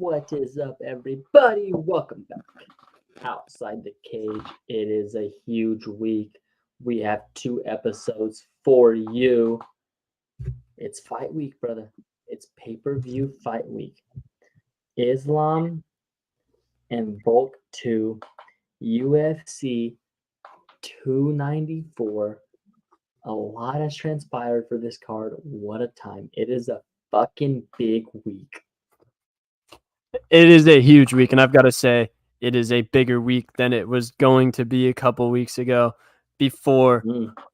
What is up, everybody? Welcome back. Outside the Cage. It is a huge week. We have 2 episodes for you. It's fight week, brother. It's pay-per-view fight week. Islam and Volk 2, UFC 294. A lot has transpired for this card. What a time. It is a fucking big week. It is a huge week, and I've got to say, it is a bigger week than it was going to be a couple weeks ago before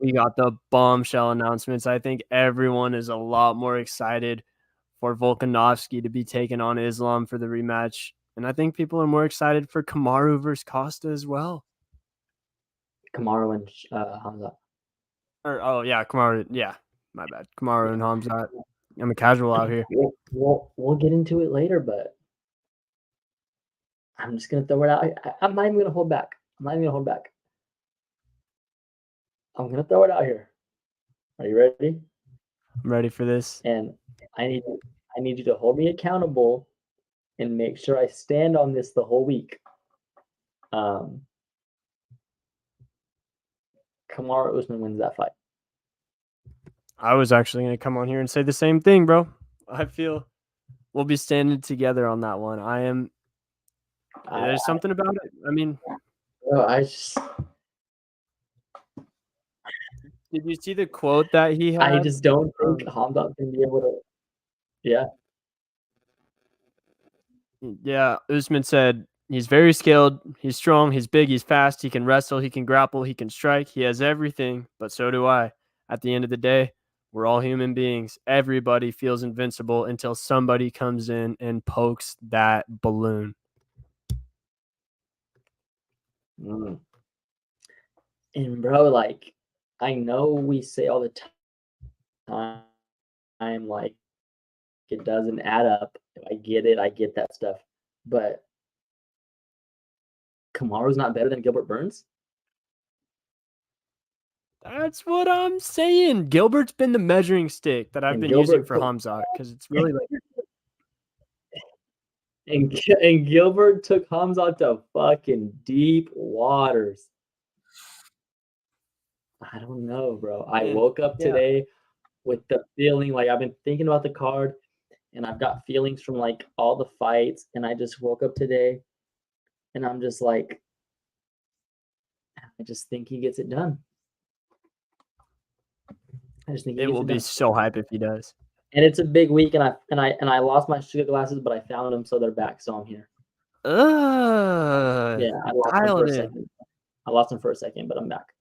we got the bombshell announcements. I think everyone is a lot more excited for Volkanovski to be taking on Islam for the rematch, and I think people are more excited for Kamaru versus Costa as well. Kamaru and Hamza. Kamaru. Yeah, my bad. Kamaru and Hamza. I'm a casual out here. We'll get into it later, but I'm just gonna throw it out. I'm not even gonna hold back. I'm gonna throw it out here. Are you ready? I'm ready for this. And I need you to hold me accountable and make sure I stand on this the whole week. Kamaru Usman wins that fight. I was actually going to come on here and say the same thing, bro. I feel we'll be standing together on that one. There's something about it. I mean, did you see the quote that he had? I just don't think Hamza can be able to. Yeah. Yeah, Usman said he's very skilled, he's strong, he's big, he's fast, he can wrestle, he can grapple, he can strike, he has everything, but so do I. At the end of the day, we're all human beings. Everybody feels invincible until somebody comes in and pokes that balloon. And bro, like, I know we say all the time, like, it doesn't add up. I get it. I get that stuff. But Kamaru's not better than Gilbert Burns? That's what I'm saying. Gilbert's been the measuring stick that I've been using for Hamza because it's really like. And Gilbert took Hamza to fucking deep waters. I don't know, bro. I woke up today with the feeling like I've been thinking about the card, and I've got feelings from like all the fights, and I just woke up today, and I'm just like, I just think he gets it done. I just think it will be so hype if he does. And it's a big week, and I lost my sugar glasses, but I found them, so they're back. So I'm here. Yeah, I lost them for a second, but I'm back.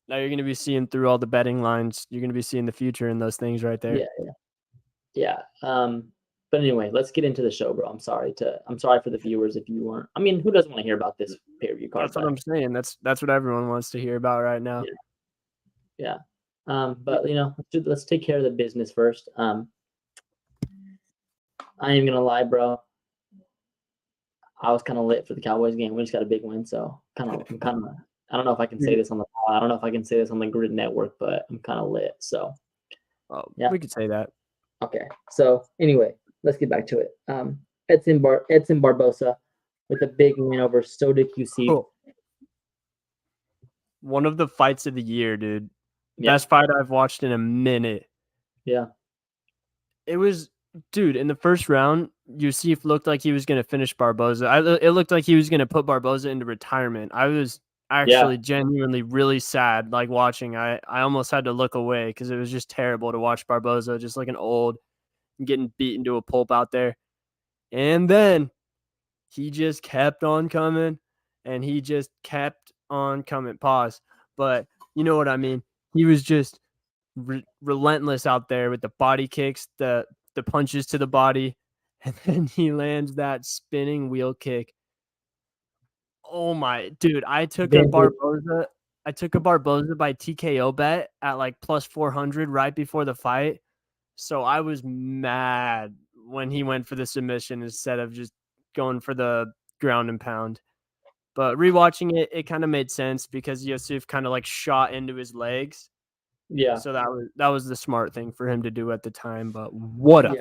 Now you're going to be seeing through all the betting lines. You're going to be seeing the future in those things right there. Yeah. But anyway, let's get into the show, bro. I'm sorry for the viewers if you weren't. I mean, who doesn't want to hear about this pay-per-view card? That's what I'm saying. That's what everyone wants to hear about right now. Yeah. But let's take care of the business first. I ain't gonna lie, bro. I was kind of lit for the Cowboys game. We just got a big win, so I'm kind of. I don't know if I can say this on the. I don't know if I can say this on the Grid Network, but I'm kind of lit. So. We could say that. Okay. So anyway, let's get back to it. Edson Barbosa with a big win over Sodiq Yusuff. Cool. One of the fights of the year, dude. Best fight I've watched in a minute. Yeah. It was, dude, in the first round, Yusuff looked like he was going to finish Barboza. It looked like he was going to put Barboza into retirement. I was actually genuinely really sad, like watching. I almost had to look away because it was just terrible to watch Barboza just looking old and getting beaten to a pulp out there. And then he just kept on coming, and he just kept on coming. Pause. But you know what I mean? He was just relentless out there with the body kicks, the punches to the body, and then he lands that spinning wheel kick. Oh my, dude! I took a Barboza by TKO bet at like plus 400 right before the fight, so I was mad when he went for the submission instead of just going for the ground and pound. But rewatching it, it kind of made sense because Yusuff kind of like shot into his legs. Yeah. So that was the smart thing for him to do at the time. But what a fight.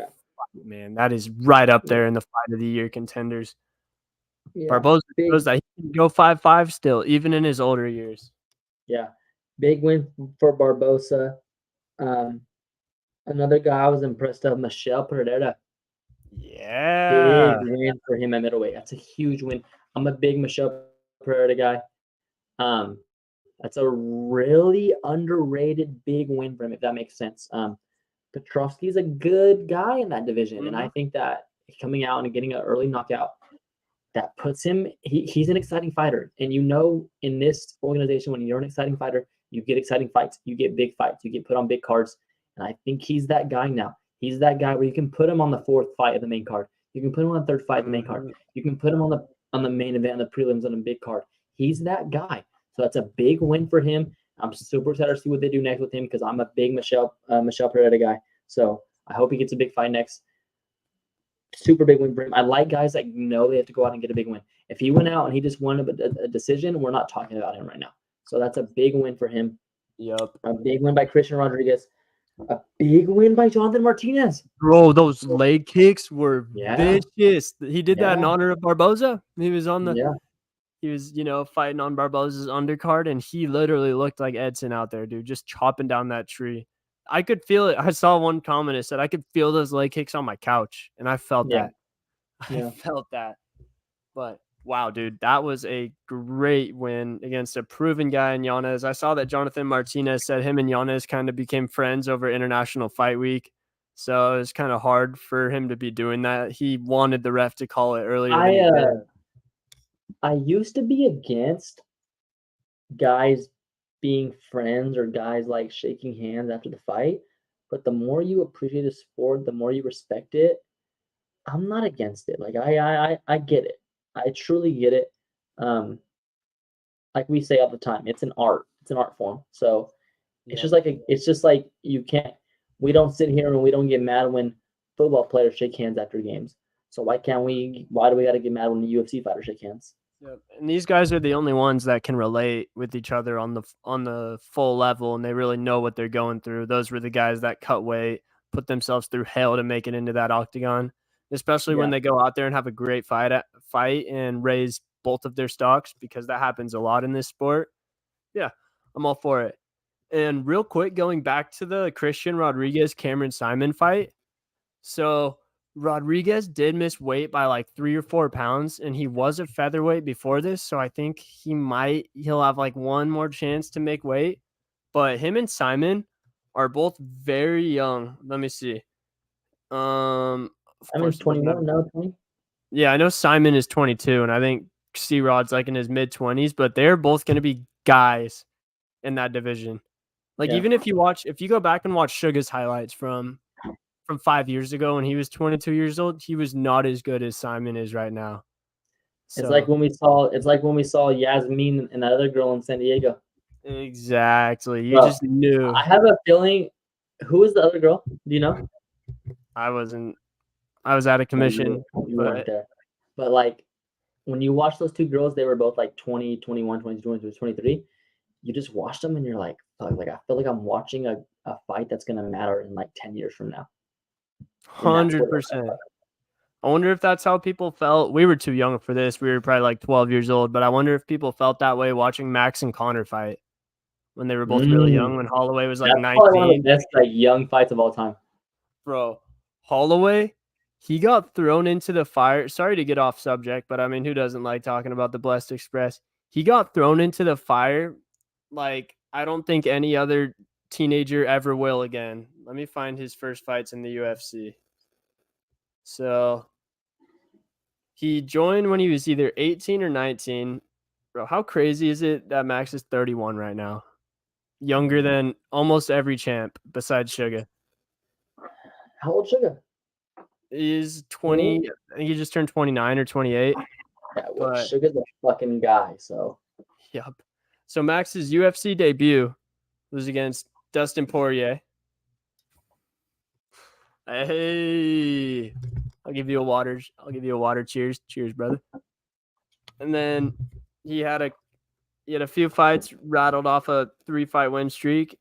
man, that is right up there in the fight of the year contenders. Yeah, Barboza shows that he can go 5'5" still, even in his older years. Yeah, big win for Barboza. Another guy I was impressed of, Michel Pereira. Yeah. Big win for him at middleweight. That's a huge win. I'm a big Michel Pereira guy. That's a really underrated big win for him, if that makes sense. Petrovsky's a good guy in that division, and I think that coming out and getting an early knockout, that puts him. He's an exciting fighter, and in this organization, when you're an exciting fighter, you get exciting fights, you get big fights, you get put on big cards, and I think he's that guy now. He's that guy where you can put him on the fourth fight of the main card, you can put him on the third fight of the main card, you can put him on the main event, on the prelims, on a big card. He's that guy. So that's a big win for him. I'm super excited to see what they do next with him because I'm a big Michel Pereira guy. So I hope he gets a big fight next. Super big win for him. I like guys that know they have to go out and get a big win. If he went out and he just won a decision, we're not talking about him right now. So that's a big win for him. Yep. A big win by Christian Rodriguez. A big win by Jonathan Martinez. Bro, those leg kicks were vicious. He did that in honor of Barboza. He was on the he was, fighting on Barboza's undercard, and he literally looked like Edson out there, dude, just chopping down that tree. I could feel it. I saw one comment that said I could feel those leg kicks on my couch, and I felt that. I felt that. But wow, dude, that was a great win against a proven guy in Yanez. I saw that Jonathan Martinez said him and Yanez kind of became friends over International Fight Week. So it was kind of hard for him to be doing that. He wanted the ref to call it earlier. I used to be against guys being friends or guys like shaking hands after the fight, but the more you appreciate the sport, the more you respect it. I'm not against it. Like I get it. I truly get it. Like we say all the time, it's an art. It's an art form. So it's just like we don't sit here and we don't get mad when football players shake hands after games. So why do we got to get mad when the UFC fighters shake hands? Yep. And these guys are the only ones that can relate with each other on the full level, and they really know what they're going through. Those were the guys that cut weight, put themselves through hell to make it into that octagon, especially when they go out there and have a great fight and raise both of their stocks, because that happens a lot in this sport. Yeah, I'm all for it. And real quick, going back to the Christian Rodriguez Cameron Simon fight. So Rodriguez did miss weight by like 3 or 4 pounds, and he was a featherweight before this. So I think he'll have like one more chance to make weight. But him and Simon are both very young. Let me see. Simon's 21 now, 20. Yeah, I know Simon is 22, and I think C-Rod's like in his mid-20s, but they're both going to be guys in that division. Like even if you go back and watch Suga's highlights from 5 years ago when he was 22 years old, he was not as good as Simon is right now. So, it's like when we saw Yasmin and that other girl in San Diego. Exactly. You just knew. I have a feeling. Who was the other girl? Do you know? I was out of commission. You weren't there. But like when you watch those two girls, they were both like 20, 21, 22, 22, 23. You just watch them and you're like, I feel like I'm watching a fight that's gonna matter in like 10 years from now. 100%. I wonder if that's how people felt. We were too young for this. We were probably like 12 years old, but I wonder if people felt that way watching Max and Connor fight when they were both really young, when Holloway was like 19. One of the best young fights of all time. Bro, Holloway, he got thrown into the fire. Sorry to get off subject, but I mean, who doesn't like talking about the Blessed Express? He got thrown into the fire like I don't think any other teenager ever will again. Let me find his first fights in the UFC. So he joined when he was either 18 or 19. Bro, how crazy is it that Max is 31 right now? Younger than almost every champ besides Suga. How old Suga? He's 20. I think he just turned 29 or 28. Yeah, well, Suga's a fucking guy, so. Yep. So Max's UFC debut was against Dustin Poirier. Hey, I'll give you a water. Cheers. Cheers, brother. And then he had a few fights, rattled off a 3-fight win streak.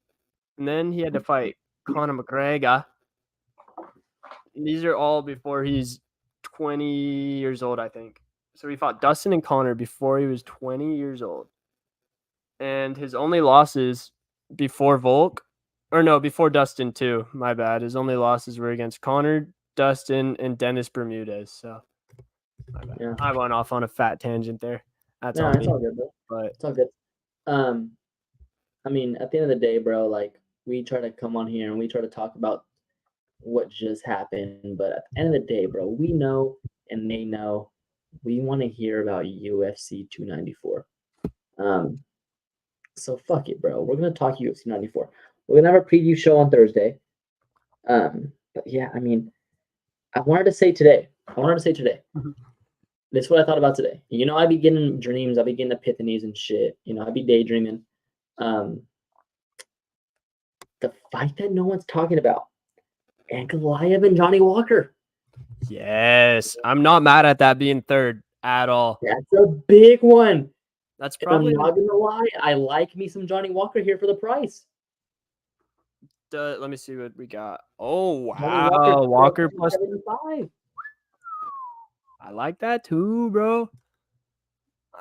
And then he had to fight Conor McGregor. These are all before he's 20 years old, I think. So he fought Dustin and Connor before he was 20 years old. And his only losses before Volk, or no, before Dustin too, my bad. His only losses were against Connor, Dustin, and Dennis Bermudez. So my bad. Yeah. I went off on a fat tangent there. That's No, on it's me. all good, bro. But It's all good. I mean, at the end of the day, bro, like we try to come on here and we try to talk about what just happened, but at the end of the day, bro, we know and they know we want to hear about UFC 294. So fuck it, bro. We're gonna talk UFC 94. We're gonna have a preview show on Thursday. But yeah, I mean, I wanted to say today. Mhm. This is what I thought about today. You know, I be getting dreams, I be getting epiphanies and shit. You know, I be daydreaming. The fight that no one's talking about, Ankalaev and Johnny Walker. yes, I'm not mad at that being third at all. That's a big one. That's And probably I'm not gonna lie, I like me some Johnny Walker here for the price. let me see what we got. Oh Johnny wow, Walker plus plus 275. I like that too, bro.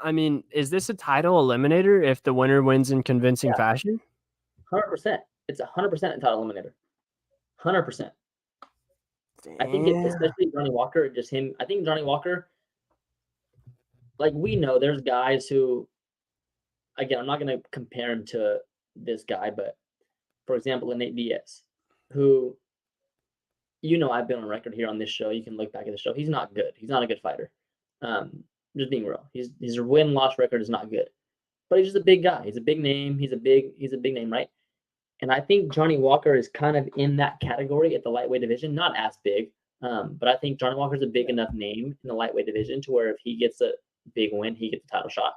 I mean, is this a title eliminator if the winner wins in convincing Yeah. fashion? 100%. It's 100% a title eliminator. 100%. I think it, especially Johnny Walker, just him. I think Johnny Walker, like we know there's guys who, again, I'm not going to compare him to this guy, but for example, Nate Diaz, who, you know, I've been on record here on this show. You can look back at the show. He's not good. He's not a good fighter. Just being real. His win-loss record is not good, but he's just a big guy. He's a big name. He's a big name, right? And I think Johnny Walker is kind of in that category at the lightweight division, not as big, but I think Johnny Walker is a big enough name in the lightweight division to where if he gets a big win, he gets a title shot.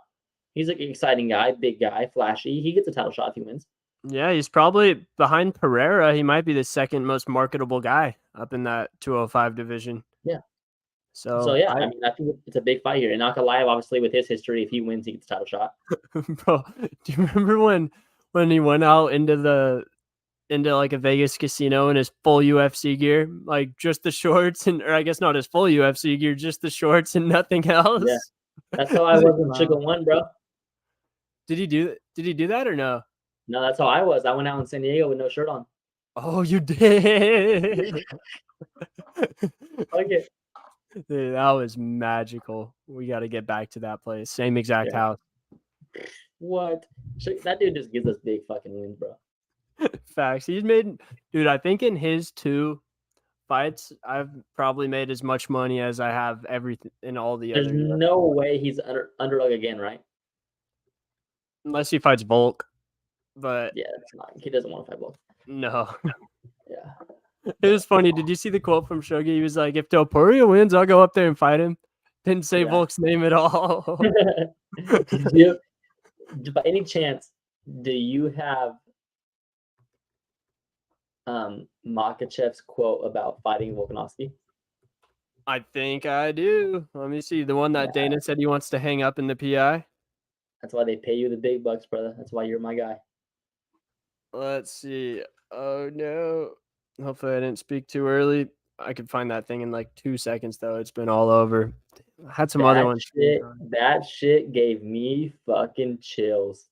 He's like an exciting guy, big guy, flashy. He gets a title shot if he wins. Yeah, he's probably behind Pereira. He might be the second most marketable guy up in that 205 division. Yeah. So yeah, I mean, I think it's a big fight here. And Ankalaev, obviously, with his history, if he wins, he gets a title shot. Bro, do you remember when he went out into like a Vegas casino in his full UFC gear, like just the shorts or I guess not his full UFC gear, just the shorts and nothing else? Yeah, that's how I was in Sugar One, bro. Did he do that or no? No, that's how I was. I went out in San Diego with no shirt on. Oh, you did. Okay. Dude, that was magical. We got to get back to that place. Same exact house. What? That dude just gives us big fucking wins, bro. Facts. He's made, dude, I think in his 2 fights, I've probably made as much money as I have everything in all the There's other. There's no way he's underdog again, right? Unless he fights Volk. But yeah, it's not. He doesn't want to fight Volk. No. Yeah. It was funny. Did you see the quote from Shogi? He was like, if Topuria wins, I'll go up there and fight him. Didn't say Volk's name at all. By any chance, do you have Makhachev's quote about fighting Volkanovski? I think I do. Let me see. The one that Dana said he wants to hang up in the PI. That's why they pay you the big bucks, brother. That's why you're my guy. Let's see. Oh, no. Hopefully I didn't speak too early. I could find that thing in like 2 seconds, though. It's been all over. I had some other ones. That shit gave me fucking chills.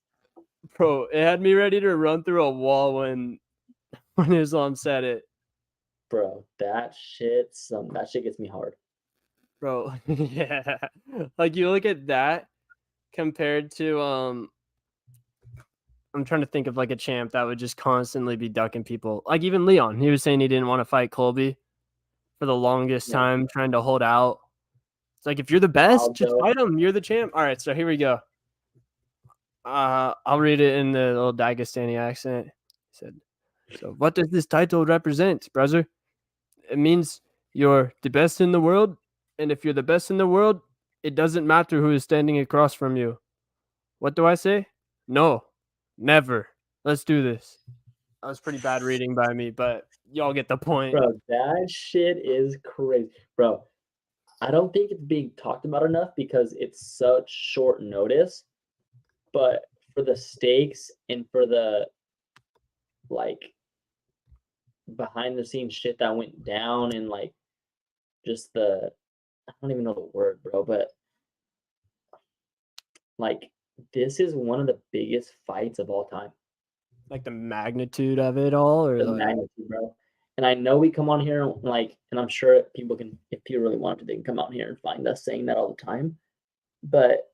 Bro, it had me ready to run through a wall when Islam said it. Bro, that shit gets me hard. Bro, yeah. Like you look at that compared to I'm trying to think of like a champ that would just constantly be ducking people. Like even Leon, he was saying he didn't want to fight Colby for the longest time, trying to hold out. It's like if you're the best, just fight him. You're the champ. All right, so here we go. I'll read it in the little Dagestani accent. He said, "So what does this title represent, brother? It means you're the best in the world, and if you're the best in the world, it doesn't matter who is standing across from you. What do I say? No. Never. Let's do this." That was pretty bad reading by me, but y'all get the point. Bro, that shit is crazy. Bro, I don't think it's being talked about enough because it's such short notice. But for the stakes and for the, like, behind the scenes shit that went down and like just I don't even know the word, bro, but like this is one of the biggest fights of all time. Like the magnitude of it all, or The like magnitude, bro. And I know we come on here like, and I'm sure people can, if people really want to, they can come out here and find us saying that all the time. But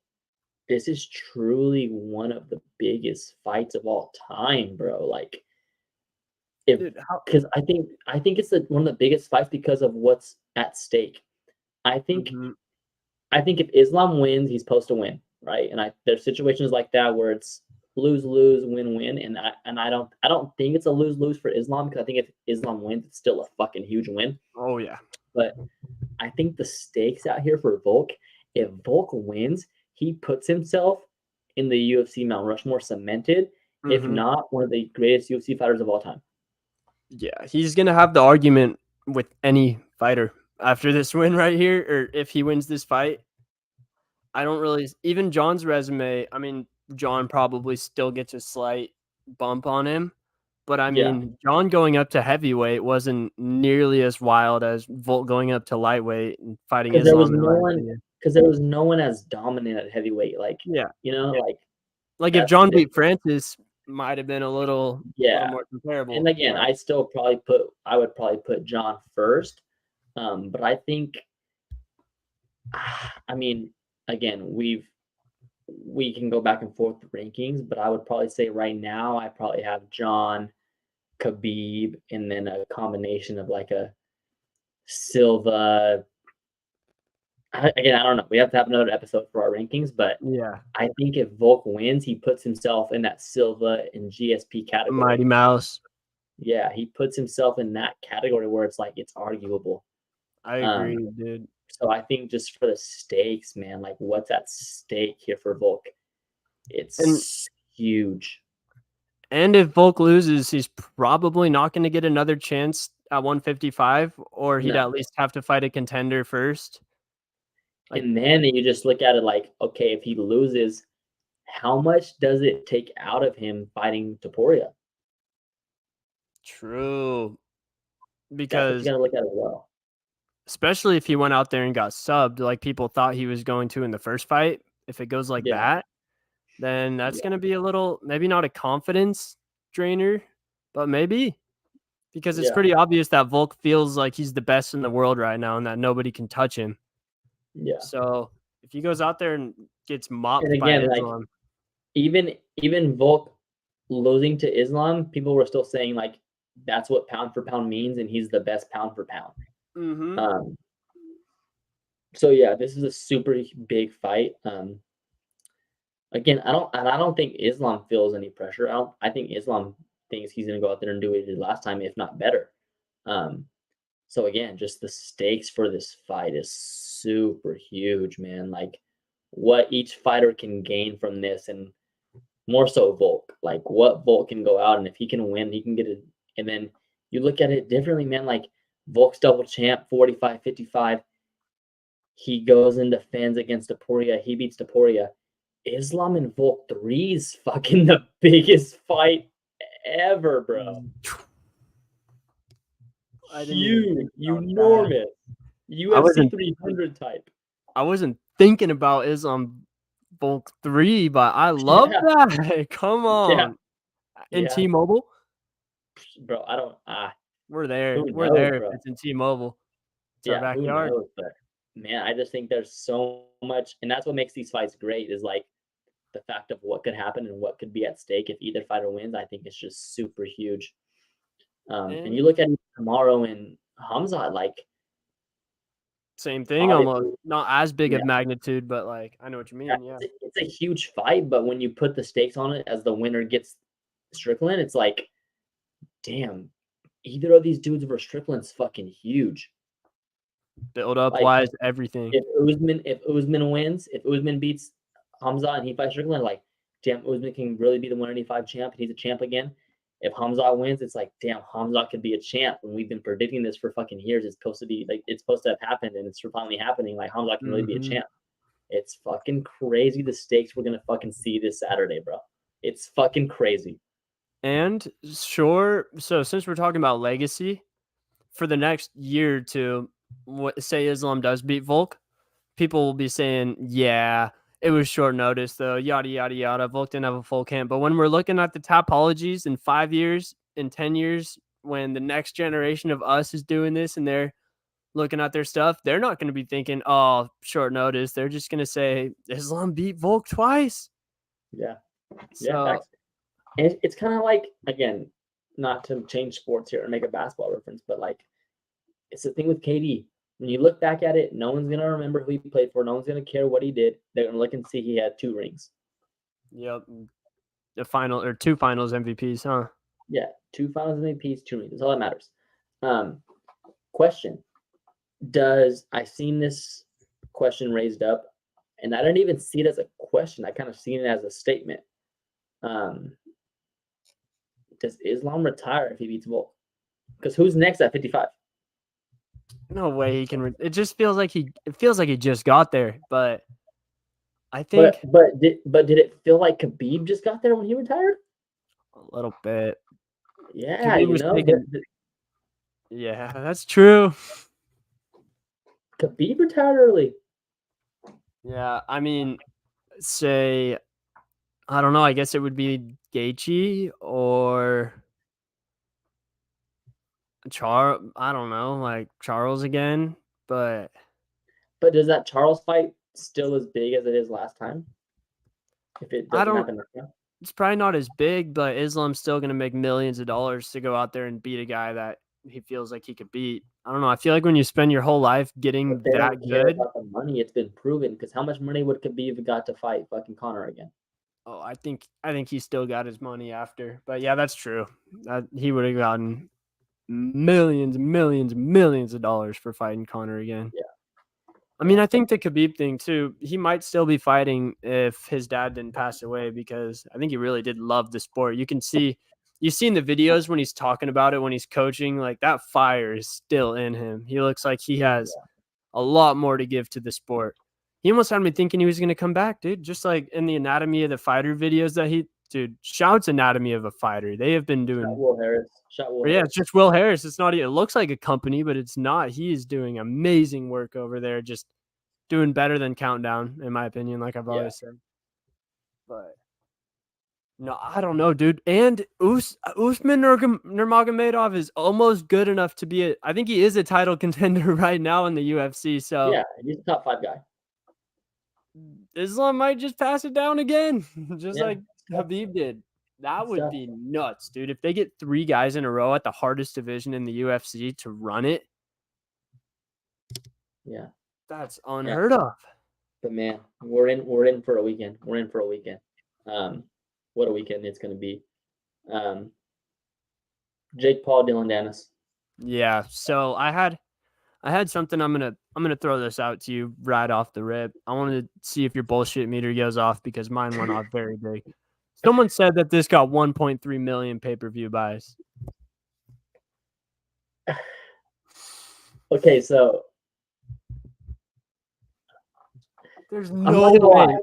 this is truly one of the biggest fights of all time, bro. Like, if dude, because I think it's one of the biggest fights because of what's at stake. I think Mhm. I think if Islam wins, he's supposed to win, right? And there's situations like that where it's lose lose win win, and I don't think it's a lose lose for Islam, because I think if Islam wins, it's still a fucking huge win. Oh yeah. But I think the stakes out here for Volk, if Volk wins, he puts himself in the UFC Mount Rushmore cemented, if Mhm. not one of the greatest UFC fighters of all time. Yeah, he's gonna have the argument with any fighter after this win right here, or if he wins this fight. I don't really even John's resume. I mean, John probably still gets a slight bump on him, but I Yeah, mean, John going up to heavyweight wasn't nearly as wild as Volt going up to lightweight and fighting because there was Islam, in no my one opinion. because there was no one as dominant at heavyweight. Like, Yeah, yeah. like Like if that's the John beat difference. Francis, might have been a little Yeah, more and comparable, again, but I would probably put John first. But I think, I mean, again, we can go back and forth with rankings, but I would probably say right now I probably have John, Khabib, and then a combination of like a Silva. Again, I don't know. We have to have another episode for our rankings, but yeah, I think if Volk wins, he puts himself in that Silva and GSP Mighty category. Mouse. Yeah, he puts himself in that category where it's like it's arguable. I Um, agree, dude. so I think just for the stakes, man, like what's at stake here for Volk? And It's huge. And if Volk loses, he's probably not going to get another chance at 155, or he'd No. at least have to fight a contender first. Like, And then you just look at it like, okay, if he loses, how much does it take out of him fighting Topuria? true. That's what you Because got to look at as well. especially if he went out there and got subbed like people thought he was going to in the first fight, if it goes like Yeah, that, then that's yeah, going to be a little, maybe not a confidence drainer, but maybe, because it's yeah, pretty obvious that Volk feels like he's the best in the world right now and that nobody can touch him. yeah. So if he goes out there and gets And mopped by again, like Islam, even Volk losing to Islam, people were still saying like that's what pound for pound means, and he's the best pound for pound. mm-hmm. Um, so yeah, this is a super big fight. Again, I don't think Islam feels any pressure. I think Islam thinks he's gonna go out there and do what he did last time, if not better. Um, so again, just the stakes for this fight is super huge, man. Like what each fighter can gain from this, and more so Volk. Like what Volk can go out, and if he can win, he can get it. And then you look at it differently, man. Like Volk's double champ, 45-55. He goes and defends against Topuria. He beats Topuria. Islam and Volk 3 is fucking the biggest fight ever, bro. I didn't even Huge, think about that. enormous. I UFC wasn't 300 type. I wasn't thinking about Islam Bulk 3, but I love Yeah, that. Come yeah, on. In yeah, T-Mobile? bro. I don't. We're there. Who We're knows, there if bro? it's in T-Mobile. It's our Yeah, who backyard. knows? But man, I just think there's so much, and that's what makes these fights great. Is like the fact of what could happen and what could be at stake if either fighter wins. I think it's just super huge. And you And look at Kamaru and Hamza, like same thing almost. obviously, Not as big yeah, of magnitude, but like I know what you yeah, mean. Yeah. it's a huge fight. But when you put the stakes on it as the winner gets Strickland, it's like, damn, either of these dudes over Strickland's fucking huge. Build up Like wise, everything. if Usman wins, if Usman beats Hamza and he fights Strickland, like damn, Usman can really be the 185 champ and he's a champ again. If Hamza wins, it's like damn, Hamza could be a champ. And we've been predicting this for fucking years. It's supposed to be like it's supposed to have happened, and it's finally happening. Like Hamza can really be a Mhm. champ. It's fucking crazy the stakes we're gonna fucking see this Saturday, bro. It's fucking crazy. And sure, so since we're talking about legacy, for the next year or two, say Islam does beat Volk, people will be saying, yeah, it was short notice though, yada, yada, yada. Volk didn't have a full camp. But when we're looking at the topologies in 5 years, in 10 years, when the next generation of us is doing this and they're looking at their stuff, they're not going to be thinking, oh, short notice. They're just going to say, Islam beat Volk twice. Yeah. Yeah. So, Facts. And it's kind of like, again, not to change sports here or make a basketball reference, but like, it's the thing with KD. When you look back at it, no one's going to remember who he played for. No one's going to care what he did. They're going to look and see he had 2 rings. yep. The final or 2 finals MVPs, huh? Yeah. 2 finals MVPs, 2 rings. That's all that matters. Question. I seen this question raised up, and I didn't even see it as a question. I kind of seen it as a statement. Does Islam retire if he beats Volk? Because who's next at 55? No way he can. It just feels like he just got there. But I think did it feel like Khabib just got there when he retired? A little bit. Yeah, you know. Yeah, that's true. Khabib retired early. Yeah, I mean, say, I don't know. I guess it would be Gaethje or Charles. I don't know, like Charles again. But does that Charles fight still as big as it is last time? If it doesn't happen now? It's probably not as big, but Islam's still going to make millions of dollars to go out there and beat a guy that he feels like he could beat. I don't know. I feel like when you spend your whole life getting that good, about the money, it's been proven. Because how much money would Khabib got to fight fucking Conor again? Oh, I think he still got his money after. But yeah, that's true. He would have gotten millions of dollars for fighting Conor again. Yeah. I mean, I think the Khabib thing too, he might still be fighting if his dad didn't pass away, because I think he really did love the sport. You've seen the videos when he's talking about it, when he's coaching, like that fire is still in him. He looks like he has a lot more to give to the sport. He almost had me thinking he was going to come back, dude. Just like in the Anatomy of the Fighter videos that shouts Anatomy of a Fighter. They have been doing. Will Harris. Yeah, it's just Will Harris. It's not. It looks like a company, but it's not. He is doing amazing work over there. Just doing better than Countdown, in my opinion. Like I've always said. But no, I don't know, dude. And Usman Nurmagomedov is almost good enough to be I think he is a title contender right now in the UFC. So yeah, he's a top 5 guy. Islam might just pass it down again, just like Khabib did. That would be nuts, dude. If they get 3 guys in a row at the hardest division in the UFC to run it, yeah, that's unheard of. But man, we're in for a weekend. We're in for a weekend. What a weekend it's going to be. Jake Paul, Dylan Dennis. Yeah. So I had something. I'm gonna throw this out to you right off the rip. I wanted to see if your bullshit meter goes off, because mine went off very big. Someone said that this got 1.3 million pay-per-view buys. Okay, so there's no way.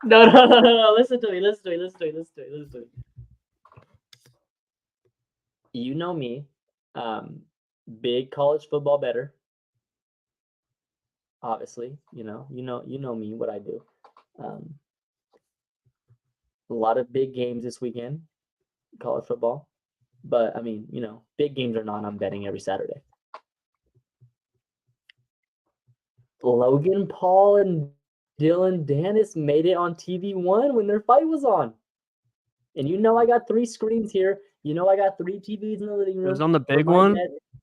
No. Listen to me. You know me, big college football bettor. Obviously, you know me, what I do. A lot of big games this weekend, college football. But I mean, big games or not, I'm betting every Saturday. Logan Paul and Dylan Dennis made it on TV1 when their fight was on. And I got 3 screens here. I got 3 TVs in the living room. It was on the big one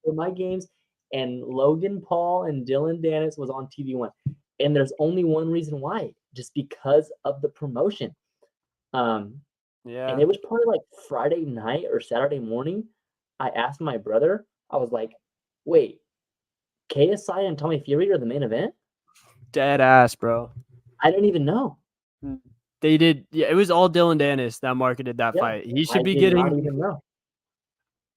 for my games. And Logan Paul and Dylan Dennis was on TV1. And there's only one reason why, just because of the promotion. Yeah. And it was probably like Friday night or Saturday morning. I asked my brother, I was like, wait, KSI and Tommy Fury are the main event? Dead ass, bro. I didn't even know. They did. Yeah, it was all Dylan Dennis that marketed that fight. He should be getting. I did not even know.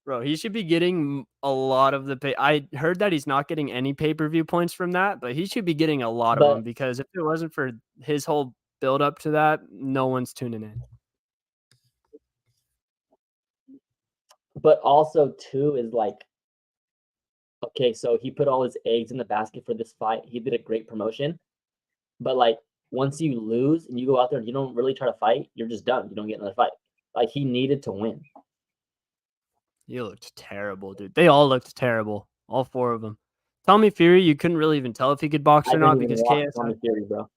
Bro, he should be getting a lot of the pay. I heard that he's not getting any pay-per-view points from that, but he should be getting a lot of them, because if it wasn't for his whole build up to that, no one's tuning in. but also too is like, okay, so he put all his eggs in the basket for this fight. He did a great promotion, but like once you lose and you go out there and you don't really try to fight, you're just done. You don't get another fight. Like he needed to win. He looked terrible, dude. They all looked terrible. All 4 of them. Tommy Fury, you couldn't really even tell if he could box I or not didn't even because watch KSI. Tommy Fury, bro.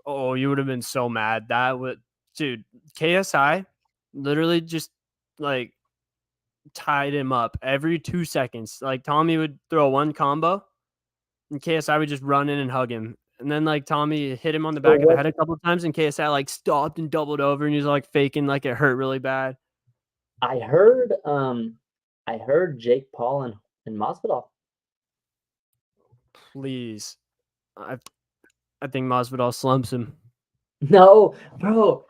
Oh, you would have been so mad. That would, dude. KSI literally just like tied him up every 2 seconds. Like Tommy would throw one combo, and KSI would just run in and hug him. And then like Tommy hit him on the back of the head a couple of times, and KSI like stopped and doubled over, and he was like faking like it hurt really bad. I heard Jake Paul and Masvidal. Please, I think Masvidal slumps him. No, bro.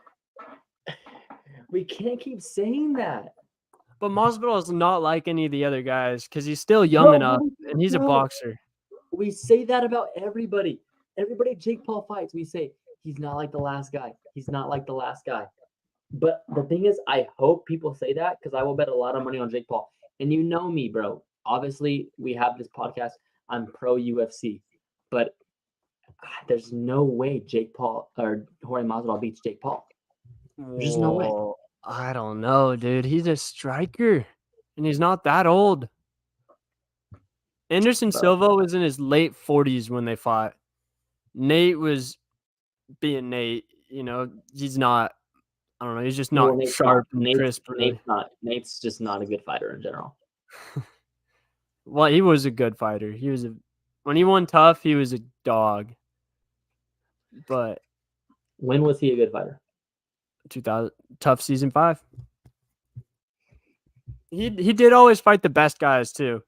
We can't keep saying that. But Masvidal is not like any of the other guys because he's still young enough, and he's a boxer. We say that about everybody. Everybody Jake Paul fights, we say he's not like the last guy. He's not like the last guy. But the thing is, I hope people say that because I will bet a lot of money on Jake Paul. And you know me, bro. Obviously, we have this podcast. I'm pro UFC, but there's no way Jake Paul or Jorge Masvidal beats Jake Paul. There's just no way. I don't know, dude. He's a striker, and he's not that old. Anderson Silva was in his late 40s when they fought. Nate was being Nate. You know, he's not. I don't know. He's just not sharp and crisp. Nate's just not a good fighter in general. Well, he was a good fighter. When he won tough, he was a dog. But when was he a good fighter? 2000 tough season 5. He did always fight the best guys too.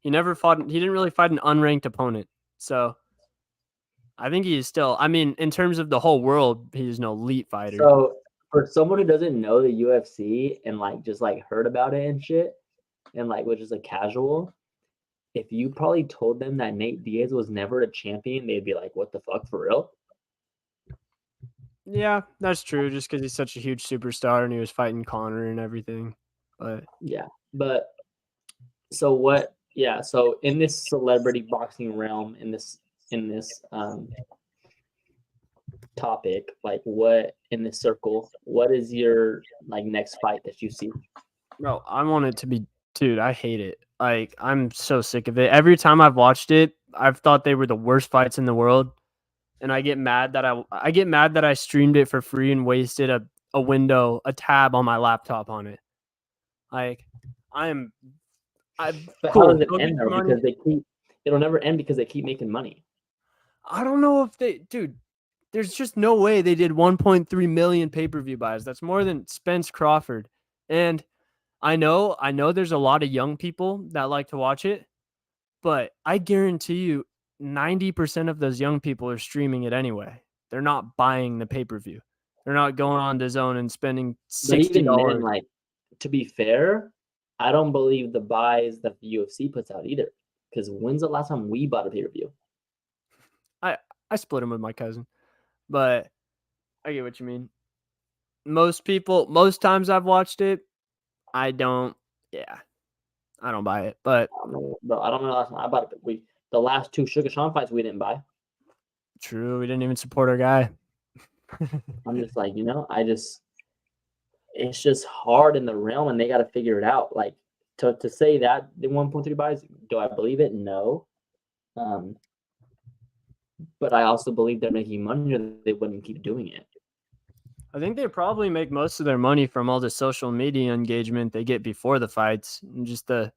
He didn't really fight an unranked opponent. So I think he is still, I mean, in terms of the whole world, he's an elite fighter. So for someone who doesn't know the UFC and like just like heard about it and shit, and like which is a casual, if you probably told them that Nate Diaz was never a champion, they'd be like, what the fuck, for real? Yeah, that's true. Just because he's such a huge superstar and he was fighting Conor and everything. But yeah, but so what? Yeah, so in this celebrity boxing realm, in this topic, like what in this circle, what is your like next fight that you see? Bro, I want it to be, dude, I hate it. Like, I'm so sick of it. Every time I've watched it, I've thought they were the worst fights in the world. And I get mad that I streamed it for free and wasted a window, a tab on my laptop on it. Like, but cool. How does it end though? Because it'll never end because they keep making money. I don't know if dude, there's just no way they did 1.3 million pay-per-view buys. That's more than Spence Crawford. And I know there's a lot of young people that like to watch it, but I guarantee you 90% of those young people are streaming it anyway. They're not buying the pay-per-view. They're not going on DAZN and spending $60. But even then, like, to be fair, I don't believe the buys that the UFC puts out either. Because when's the last time we bought a pay-per-view? I split them with my cousin, but I get what you mean. Most times I've watched it, I don't buy it. But I don't know last time I bought it. The last 2 Sugar Sean fights we didn't buy. True, we didn't even support our guy. I'm just like, it's just hard in the realm, and they got to figure it out. Like to say that the 1.3 buys, do I believe it? No. But I also believe they're making money, or they wouldn't keep doing it. I think they probably make most of their money from all the social media engagement they get before the fights, and just the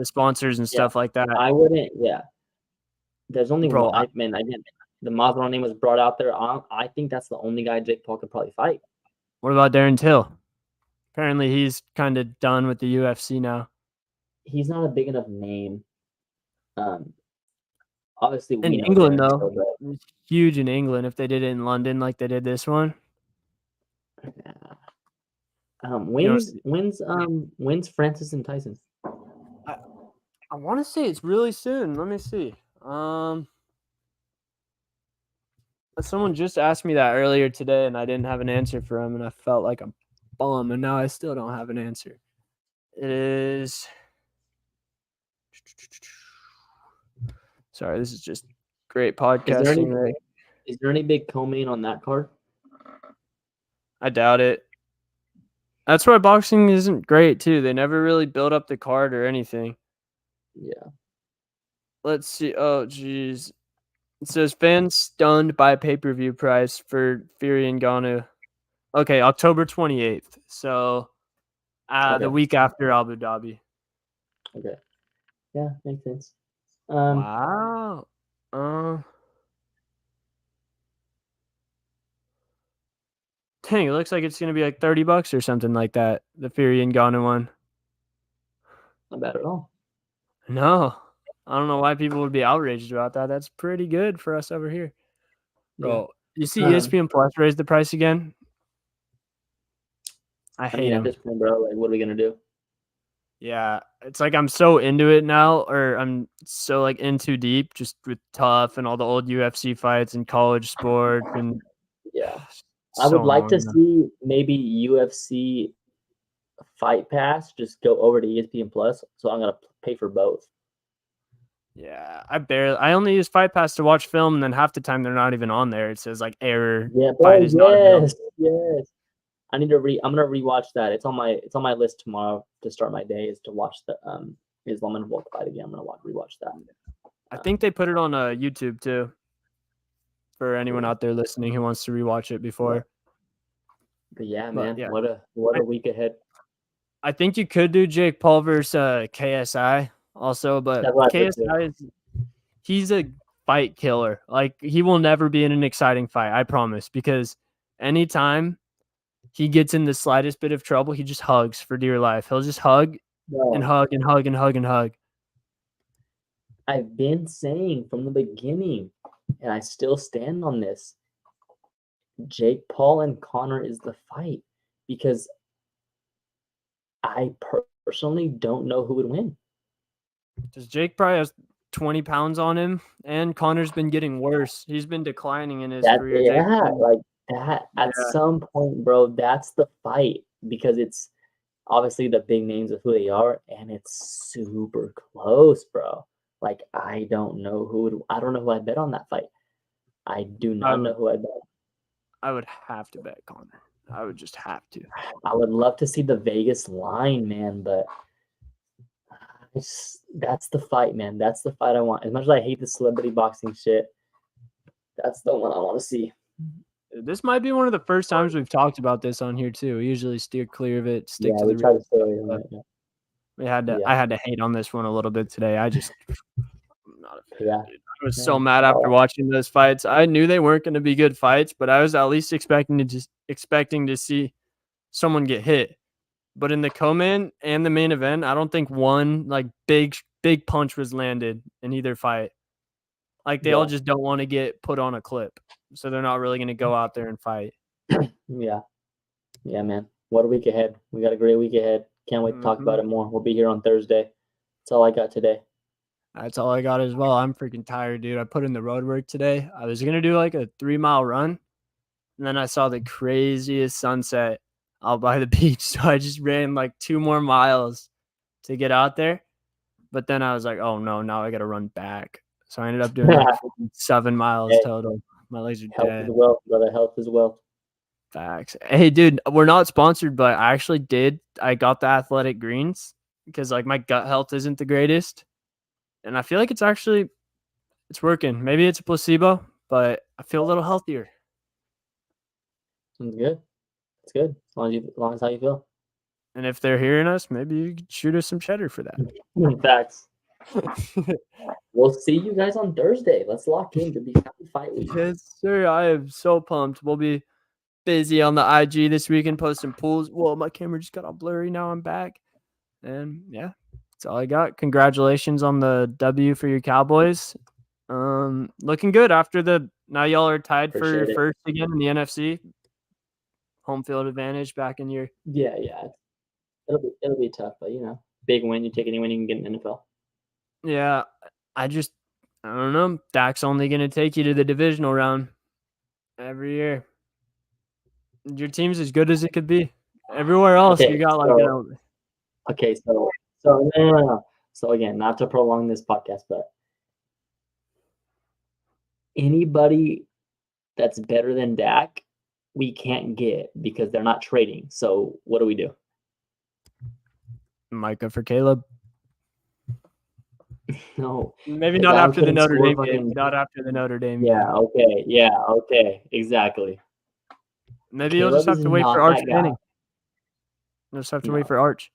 sponsors and stuff like that. I wouldn't. Yeah. There's only one. Again, the Masvidal name was brought out there. I think that's the only guy Jake Paul could probably fight. What about Darren Till? Apparently, he's kind of done with the UFC now. He's not a big enough name. Obviously, in England though, it's huge in England. If they did it in London like they did this one. When's Francis and Tyson? I want to say it's really soon. Let me see. Someone just asked me that earlier today, and I didn't have an answer for him, and I felt like a bum, and now I still don't have an answer. It is. Sorry, this is just great podcasting. Is there any big co-main on that card? I doubt it. That's why boxing isn't great too. They never really build up the card or anything. Yeah. Let's see. Oh, geez. It says fans stunned by pay-per-view price for Fury and Ngannou. Okay, October 28th. So the week after Abu Dhabi. Okay. Yeah, makes sense. Wow. Dang, it looks like it's gonna be like $30 or something like that. The Fury and Ngannou one. Not bad at all. No, I don't know why people would be outraged about that. That's pretty good for us over here. Bro, you see ESPN Plus raise the price again? I hate at this point, bro, like, what are we going to do? Yeah, it's like I'm so into it now, or I'm so like in too deep just with Tough and all the old UFC fights and college sports. And yeah, I would like to see maybe UFC Fight Pass just go over to ESPN Plus, so I'm going to pay for both. Yeah, I only use Fight Pass to watch film, and then half the time they're not even on there. It says like error. Yeah, bro, yes. I need to I'm gonna rewatch that. It's on my list tomorrow to start my day is to watch the Islam and Volk fight again. I'm gonna rewatch that. I think they put it on YouTube too. For anyone out there listening who wants to rewatch it before. But yeah, man, what a week ahead. I think you could do Jake Paul versus KSI also, but KSI he's a fight killer. Like he will never be in an exciting fight, I promise, because anytime he gets in the slightest bit of trouble, he just hugs for dear life. He'll just hug and hug and hug and hug and hug. I've been saying from the beginning, and I still stand on this, Jake Paul and Conor is the fight, because I personally don't know who would win. Because Jake probably has 20 pounds on him, and Conor's been getting worse. He's been declining in his career. Yeah, like that. At some point, bro, that's the fight, because it's obviously the big names of who they are, and it's super close, bro. Like, I don't know who I'd bet on that fight. I do not know who I'd bet. I would have to bet Conor. I would just have to. I would love to see the Vegas line, man, but that's the fight, man. That's the fight I want. As much as I hate the celebrity boxing shit, that's the one I want to see. This might be one of the first times we've talked about this on here too. We usually steer clear of it. Stick to the try to stay away from it. We had to. I had to hate on this one a little bit today. I just. Not a fan, dude. I was so mad after watching those fights. I knew they weren't going to be good fights, but I was at least expecting to see someone get hit. But in the co-main and the main event, I don't think one like big punch was landed in either fight. Like they all just don't want to get put on a clip, so they're not really going to go out there and fight. Yeah, man. What a week ahead! We got a great week ahead. Can't wait to talk about it more. We'll be here on Thursday. That's all I got today. That's all I got as well. I'm freaking tired, dude. I put in the road work today. I was going to do like a 3-mile run, and then I saw the craziest sunset out by the beach. So I just ran like 2 more miles to get out there. But then I was like, oh no, now I got to run back. So I ended up doing like 7 miles total. My legs are dead. Health is wealth, brother. Health is wealth. Facts. Hey, dude, we're not sponsored, but I actually did. I got the Athletic Greens because like my gut health isn't the greatest. And I feel like it's working. Maybe it's a placebo, but I feel a little healthier. Sounds good. It's good. As long as how you feel. And if they're hearing us, maybe you could shoot us some cheddar for that. Facts. We'll see you guys on Thursday. Let's lock in to be happy fight week. Yes, sir. I am so pumped. We'll be busy on the IG this weekend posting pools. Whoa, my camera just got all blurry. Now I'm back. And yeah. That's all I got. Congratulations on the W for your Cowboys. Looking good after now y'all are tied for first again in the NFC. Home field advantage back in your. Yeah. It'll be tough, but big win. You take any win you can get in the NFL. Yeah, I don't know. Dak's only gonna take you to the divisional round every year. Your team's as good as it could be. Everywhere else, you got Okay, so no. So again, not to prolong this podcast, but anybody that's better than Dak, we can't get because they're not trading. So what do we do? Micah for Caleb. No. Maybe The not guy after the couldn't Notre score Dame game. fucking- Not after the Notre Dame game. Yeah, okay. Yeah, okay. Exactly. Maybe you'll just Caleb have is to wait not for Arch that guy. Manning. You'll just have to No. wait for Arch.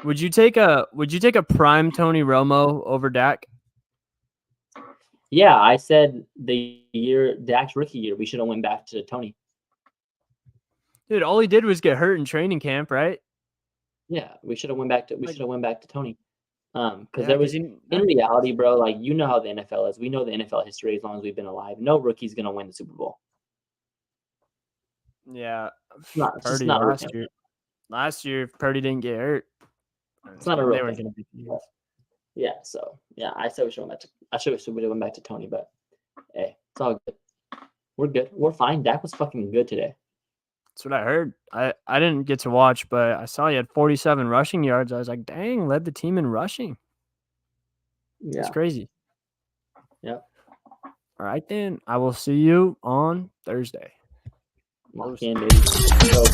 Would you take a prime Tony Romo over Dak? Yeah, I said the year Dak's rookie year, we should have went back to Tony. Dude, all he did was get hurt in training camp, right? Yeah, we should have went back to Tony. Because Yeah, there was 'cause in reality, bro, like you know how the NFL is. We know the NFL history as long as we've been alive. No rookie's gonna win the Super Bowl. Yeah, It's just Purdy not a real last thing. year. Last year, if Purdy didn't get hurt, It's not a real they weren't thing. going to beat the Eagles. Yeah, so yeah, I said we should have went back to. I should have went back to Tony, but hey, it's all good. We're good. We're fine. Dak was fucking good today. That's what I heard. I didn't get to watch, but I saw he had 47 rushing yards. I was like, dang, led the team in rushing. Yeah. It's crazy. Yep. All right, then. I will see you on Thursday. Lock in, baby. Go.